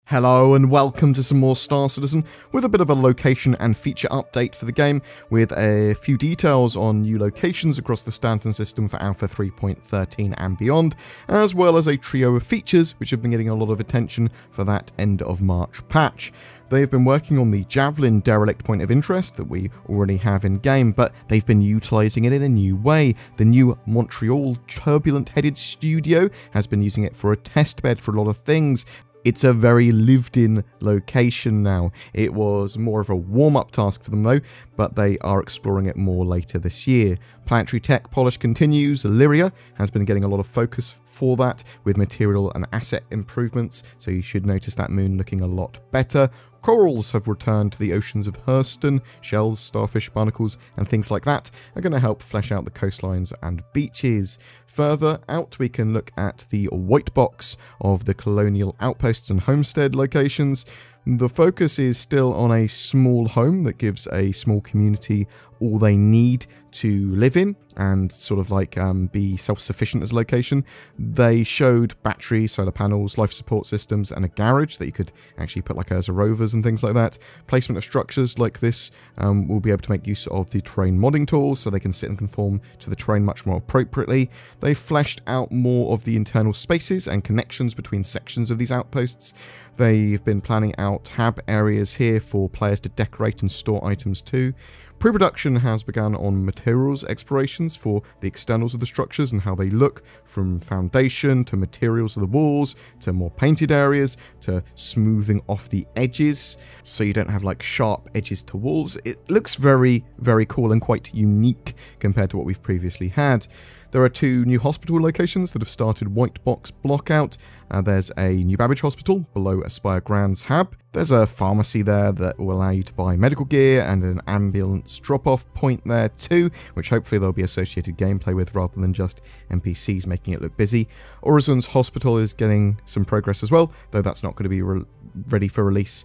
Hello and welcome to some more Star Citizen with a bit of a location and feature update for the game with a few details on new locations across the Stanton system for Alpha 3.13 and beyond, as well as a trio of features which have been getting a lot of attention for that end of March patch. They've been working on the Javelin derelict point of interest that we already have in game, but they've been utilising it in a new way. The new Montreal turbulent-headed studio has been using it for a test bed for a lot of things. It's a very lived-in location now. It was more of a warm-up task for them though, but they are exploring it more later this year. Planetary tech polish continues. Lyria has been getting a lot of focus for that with material and asset improvements, so you should notice that moon looking a lot better. Corals have returned to the oceans of Hurston. Shells, starfish, barnacles, and things like that are going to help flesh out the coastlines and beaches. Further out, we can look at the white box of the colonial outposts and homestead locations. The focus is still on a small home that gives a small community all they need to live in and sort of like be self-sufficient as a location. They showed batteries, solar panels, life support systems, and a garage that you could actually put like as a rovers and things like that. Placement of structures like this will be able to make use of the terrain modding tools so they can sit and conform to the terrain much more appropriately. They've fleshed out more of the internal spaces and connections between sections of these outposts. They've been planning out hab areas here for players to decorate and store items too. Pre-production has begun on materials explorations for the externals of the structures and how they look, from foundation to materials of the walls to more painted areas to smoothing off the edges so you don't have like sharp edges to walls. It looks very, very cool and quite unique compared to what we've previously had. There are two new hospital locations that have started white box block out. There's a new Babbage Hospital below Aspire Grand's hab. There's a pharmacy there that will allow you to buy medical gear and an ambulance drop-off point there too, which hopefully there'll be associated gameplay with rather than just NPCs making it look busy. Orizon's hospital is getting some progress as well, though that's not going to be ready for release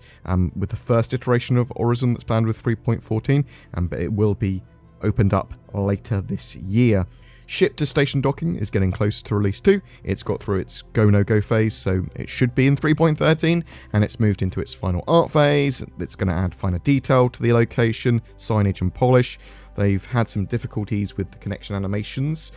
with the first iteration of Orizon that's planned with 3.14, but it will be opened up later this year. Ship to station docking is getting close to release too. It's got through its go no go phase, so it should be in 3.13, and it's moved into its final art phase. It's going to add finer detail to the location, signage and polish. They've had some difficulties with the connection animations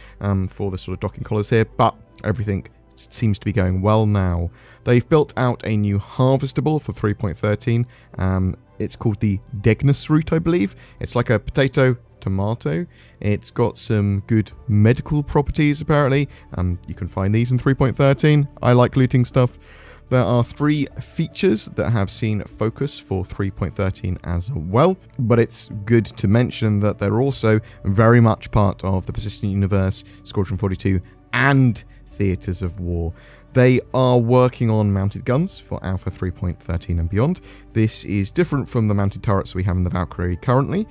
for the sort of docking collars here, but everything seems to be going well now. They've built out a new harvestable for 3.13. It's called the Degnus route, I believe. It's like a potato tomato. It's got some good medical properties apparently. You can find these in 3.13. I like looting stuff. There are 3 features that have seen focus for 3.13 as well, but it's good to mention that they're also very much part of the Persistent Universe, Squadron 42, and Theatres of War. They are working on mounted guns for Alpha 3.13 and beyond. This is different from the mounted turrets we have in the Valkyrie currently,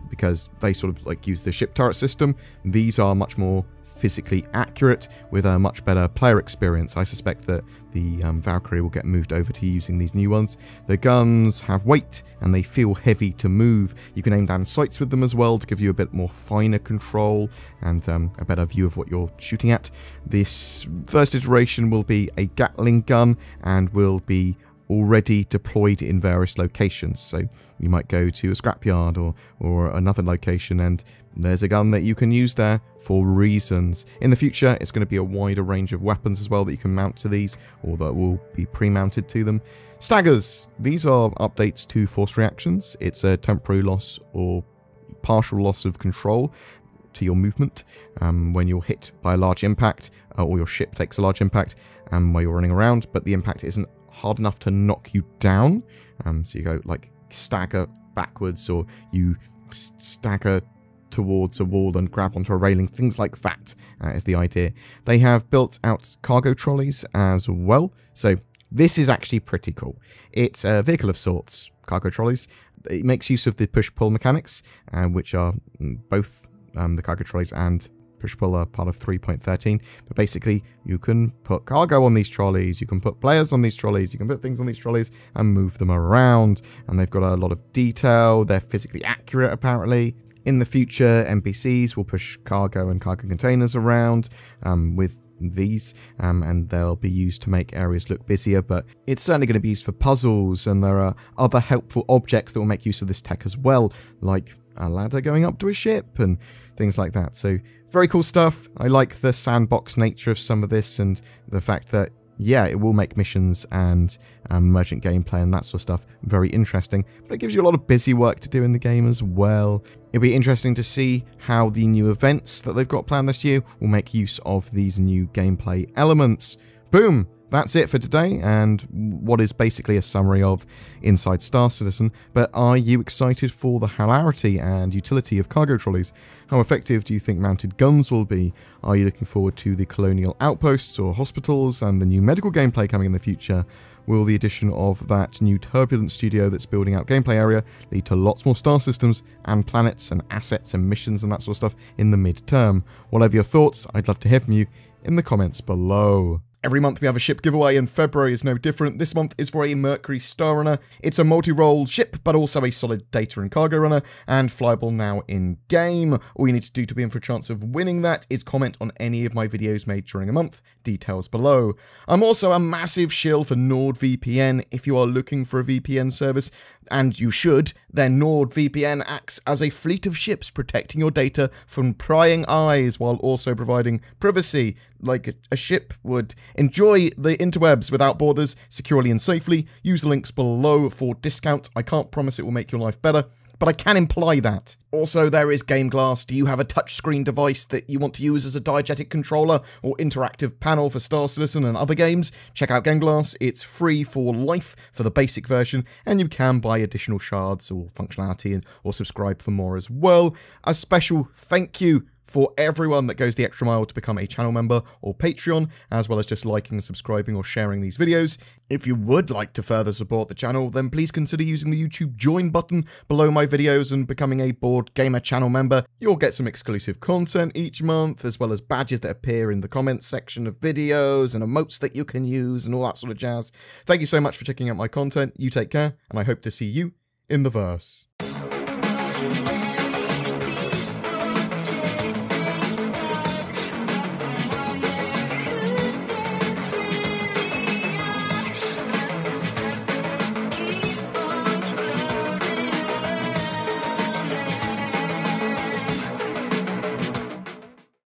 because they sort of like use the ship turret system. These are much more physically accurate with a much better player experience. I suspect that the Valkyrie will get moved over to using these new ones. The guns have weight and they feel heavy to move. You can aim down sights with them as well to give you a bit more finer control and a better view of what you're shooting at. This first iteration will be a Gatling gun and will be already deployed in various locations, so you might go to a scrapyard or another location and there's a gun that you can use there for reasons. In the future it's going to be a wider range of weapons as well that you can mount to these or that will be pre-mounted to them. Staggers, these are updates to force reactions. It's a temporary loss or partial loss of control to your movement when you're hit by a large impact or your ship takes a large impact while you're running around, but the impact isn't hard enough to knock you down, so you go like stagger backwards or you stagger towards a wall and grab onto a railing, things like that is the idea. They have built out cargo trolleys as well, so this is actually pretty cool. It's a vehicle of sorts, cargo trolleys. It makes use of the push-pull mechanics, which are both the cargo trolleys and push-pull are part of 3.13, but basically you can put cargo on these trolleys, you can put players on these trolleys, you can put things on these trolleys and move them around, and they've got a lot of detail. They're physically accurate apparently. In the future, NPCs will push cargo and cargo containers around with these, and they'll be used to make areas look busier, but it's certainly going to be used for puzzles, and there are other helpful objects that will make use of this tech as well, like a ladder going up to a ship and things like that. So very cool stuff. I like the sandbox nature of some of this, and the fact that, yeah, it will make missions and emergent gameplay and that sort of stuff very interesting, but it gives you a lot of busy work to do in the game as well. It'll be interesting to see how the new events that they've got planned this year will make use of these new gameplay elements. Boom! That's it for today, and what is basically a summary of Inside Star Citizen. But are you excited for the hilarity and utility of cargo trolleys? How effective do you think mounted guns will be? Are you looking forward to the colonial outposts or hospitals and the new medical gameplay coming in the future? Will the addition of that new turbulent studio that's building out gameplay area lead to lots more star systems and planets and assets and missions and that sort of stuff in the mid-term? Whatever your thoughts, I'd love to hear from you in the comments below. Every month we have a ship giveaway, and February is no different. This month is for a Mercury Star Runner. It's a multi-role ship, but also a solid data and cargo runner, and flyable now in-game. All you need to do to be in for a chance of winning that is comment on any of my videos made during a month. Details below. I'm also a massive shill for NordVPN. If you are looking for a VPN service, and you should, then NordVPN acts as a fleet of ships protecting your data from prying eyes while also providing privacy, like a ship would. Enjoy the interwebs without borders, securely and safely. Use the links below for discount. I can't promise it will make your life better, but I can imply that. Also, there is Game Glass. Do you have a touchscreen device that you want to use as a diegetic controller or interactive panel for Star Citizen and other games? Check out Game Glass. It's free for life for the basic version, and you can buy additional shards or functionality or subscribe for more as well. A special thank you for everyone that goes the extra mile to become a channel member or Patreon, as well as just liking, subscribing, or sharing these videos. If you would like to further support the channel, then please consider using the YouTube join button below my videos and becoming a BoredGamer channel member. You'll get some exclusive content each month, as well as badges that appear in the comments section of videos and emotes that you can use and all that sort of jazz. Thank you so much for checking out my content. You take care, and I hope to see you in the verse.